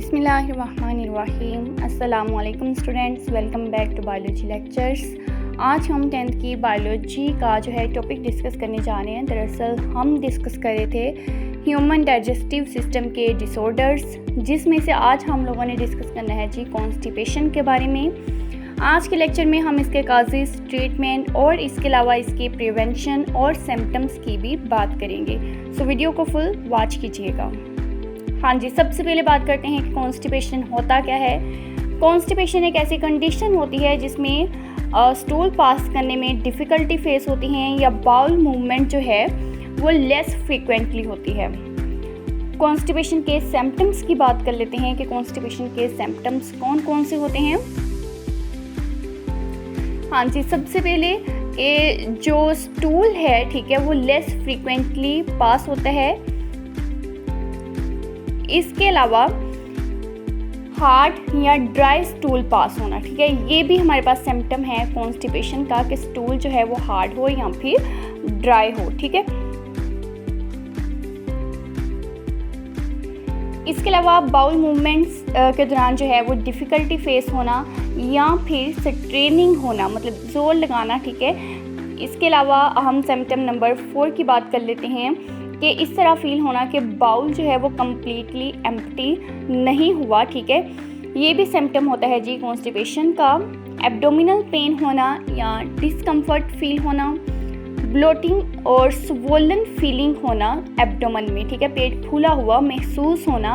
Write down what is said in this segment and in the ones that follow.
बिस्मिल्लाहिर्रहमानिर्रहीम। अस्सलामुअलैकुम students, welcome back to biology lectures. आज हम 10th की बायोलॉजी का जो है टॉपिक डिस्कस करने जा रहे हैं। दरअसल हम डिस्कस कर रहे थे ह्यूमन डाइजेस्टिव सिस्टम के डिसऑर्डर्स, जिसमें से आज हम लोगों ने डिस्कस करना है जी कॉन्स्टिपेशन के बारे में। आज के लेक्चर में हम इसके काजेस, ट्रीटमेंट और इसके अलावा इसके प्रिवेंशन और सिम्टम्स की भी बात करेंगे। सो वीडियो को फुल वॉच कीजिएगा। हाँ जी, सबसे पहले बात करते हैं कि कॉन्स्टिपेशन होता क्या है। कॉन्स्टिपेशन एक ऐसी कंडीशन होती है जिसमें स्टूल पास करने में डिफ़िकल्टी फेस होती हैं या बाउल मूवमेंट जो है वो लेस फ्रीक्वेंटली होती है। कॉन्स्टिपेशन के सिम्टम्स की बात कर लेते हैं कि कॉन्स्टिपेशन के सिम्टम्स कौन कौन से होते हैं। हाँ जी, सबसे पहले कि जो स्टूल है, ठीक है, वो लेस फ्रीक्वेंटली पास होता है। इसके अलावा हार्ड या ड्राई स्टूल पास होना, ठीक है, ये भी हमारे पास सिम्टम है कॉन्स्टिपेशन का कि स्टूल जो है वो हार्ड हो या फिर ड्राई हो, ठीक है। इसके अलावा बाउल मूवमेंट्स के दौरान जो है वो डिफ़िकल्टी फेस होना या फिर स्ट्रेनिंग होना, मतलब जोर लगाना, ठीक है। इसके अलावा हम सिम्टम नंबर 4 की बात कर लेते हैं कि इस तरह फील होना कि बाउल जो है वो कम्प्लीटली एम्प्टी नहीं हुआ, ठीक है। ये भी सिम्टम होता है जी कॉन्स्टिपेशन का। एब्डोमिनल पेन होना या डिस्कम्फर्ट फील होना, ब्लोटिंग और स्वोलन फीलिंग होना एब्डोमन में, ठीक है, पेट फूला हुआ महसूस होना,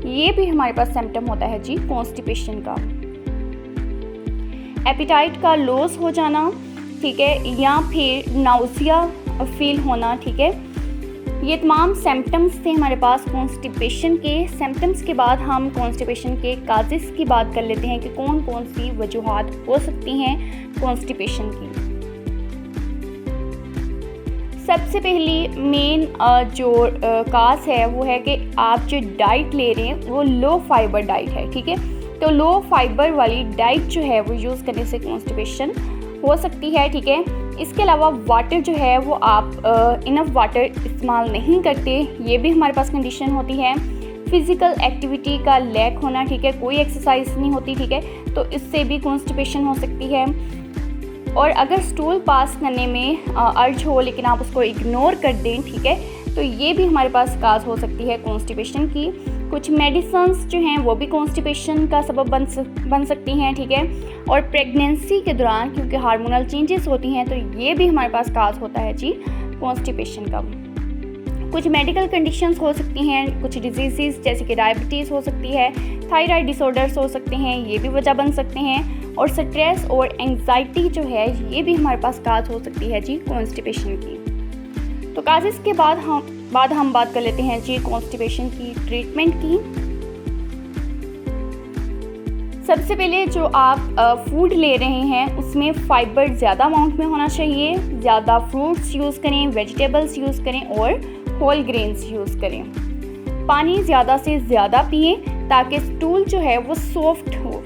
ये भी हमारे पास सिम्टम होता है जी कॉन्स्टिपेशन का। एपिटाइट का लॉस हो जाना, ठीक है, या फिर नाउजिया फील होना, ठीक है। ये तमाम सिम्टम्स थे हमारे पास कॉन्स्टिपेशन के। सिम्टम्स के बाद हम कॉन्स्टिपेशन के काजेस की बात कर लेते हैं कि कौन कौन सी वजूहात हो सकती हैं कॉन्स्टिपेशन की। सबसे पहली मेन जो काज है वो है कि आप जो डाइट ले रहे हैं वो लो फाइबर डाइट है, ठीक है। तो लो फाइबर वाली डाइट जो है वो यूज़ करने से कॉन्स्टिपेशन हो सकती है, ठीक है। इसके अलावा वाटर जो है वो आप इनफ वाटर इस्तेमाल नहीं करते, ये भी हमारे पास कंडीशन होती है। फिज़िकल एक्टिविटी का लैक होना, ठीक है, कोई एक्सरसाइज नहीं होती, ठीक है, तो इससे भी कॉन्स्टिपेशन हो सकती है। और अगर स्टूल पास करने में अर्ज हो लेकिन आप उसको इग्नोर कर दें, ठीक है, तो ये भी हमारे पास काज हो सकती है कॉन्स्टिपेशन की। कुछ मेडिसिन्स जो हैं वो भी कॉन्स्टिपेशन का सबब बन सकती हैं, ठीक है। और प्रेगनेंसी के दौरान क्योंकि हार्मोनल चेंजेस होती हैं तो ये भी हमारे पास काज होता है जी कॉन्स्टिपेशन का। कुछ मेडिकल कंडीशंस हो सकती हैं, कुछ डिजीज़ जैसे कि डायबिटीज़ हो सकती है, थायराइड डिसऑर्डर्स हो सकते हैं, ये भी वजह बन सकते हैं। और स्ट्रेस और एंग्जाइटी जो है ये भी हमारे पास काज हो सकती है जी कॉन्स्टिपेशन की। तो काजेस के बाद हम बात कर लेते हैं जी कॉन्स्टिपेशन की ट्रीटमेंट की। सबसे पहले जो आप फूड ले रहे हैं उसमें फ़ाइबर ज़्यादा अमाउंट में होना चाहिए। ज़्यादा फ्रूट्स यूज़ करें, वेजिटेबल्स यूज़ करें और होल ग्रेन्स यूज़ करें। पानी ज़्यादा से ज़्यादा पिएं ताकि स्टूल जो है वो सॉफ्ट हो।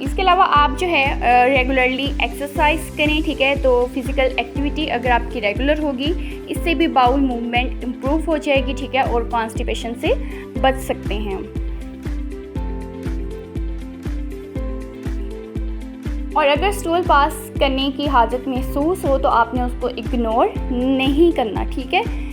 इसके अलावा आप जो है रेगुलरली एक्सरसाइज करें, ठीक है। तो फिज़िकल एक्टिविटी अगर आपकी रेगुलर होगी इससे भी बाउल मूवमेंट इम्प्रूव हो जाएगी, ठीक है, और कॉन्स्टिपेशन से बच सकते हैं। और अगर स्टूल पास करने की हालत महसूस हो तो आपने उसको इग्नोर नहीं करना, ठीक है।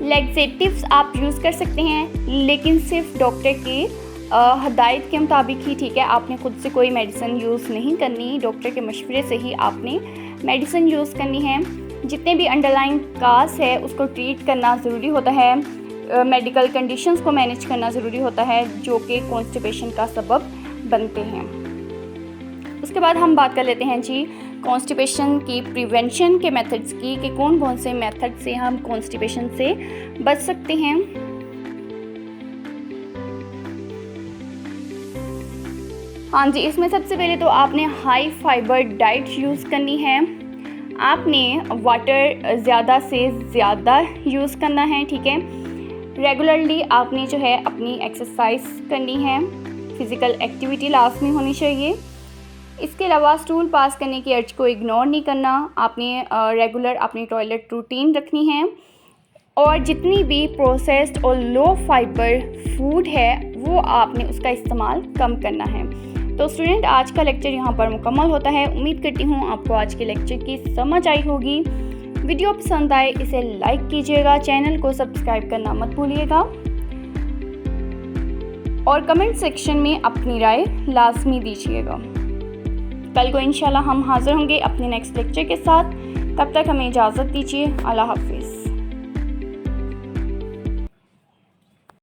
लैक्सेटिव्स आप यूज़ कर सकते हैं लेकिन सिर्फ डॉक्टर की हदायत के मुताबिक ही, ठीक है। आपने खुद से कोई मेडिसिन यूज़ नहीं करनी, डॉक्टर के मशवरे से ही आपने मेडिसिन यूज़ करनी है। जितने भी अंडरलाइंग काज है उसको ट्रीट करना ज़रूरी होता है। मेडिकल कंडीशंस को मैनेज करना ज़रूरी होता है जो कि कॉन्स्टिपेशन का सबब बनते हैं। उसके बाद हम बात कर लेते हैं जी कॉन्स्टिपेशन की प्रिवेंशन के मेथड्स की कि कौन कौन से मेथड से हम कॉन्स्टिपेशन से बच सकते हैं। हाँ जी, इसमें सबसे पहले तो आपने हाई फाइबर डाइट यूज़ करनी है। आपने वाटर ज़्यादा से ज़्यादा यूज़ करना है, ठीक है। रेगुलरली आपने जो है अपनी एक्सरसाइज करनी है, फ़िज़िकल एक्टिविटी लाजमी होनी चाहिए। इसके अलावा स्टूल पास करने की अर्ज को इग्नोर नहीं करना। आपने रेगुलर अपनी टॉयलेट रूटीन रखनी है और जितनी भी प्रोसेस्ड और लो फाइबर फूड है वो आपने उसका इस्तेमाल कम करना है। तो स्टूडेंट, आज का लेक्चर यहाँ पर मुकम्मल होता है। उम्मीद करती हूँ आपको आज के लेक्चर की समझ आई होगी। वीडियो पसंद आए इसे लाइक कीजिएगा, चैनल को सब्सक्राइब करना मत भूलिएगा और कमेंट सेक्शन में अपनी राय लाजमी दीजिएगा। कल को इंशाल्लाह हम हाज़िर होंगे अपने नेक्स्ट लेक्चर के साथ। तब तक हमें इजाज़त दीजिए। अल्लाह हाफ़िज़।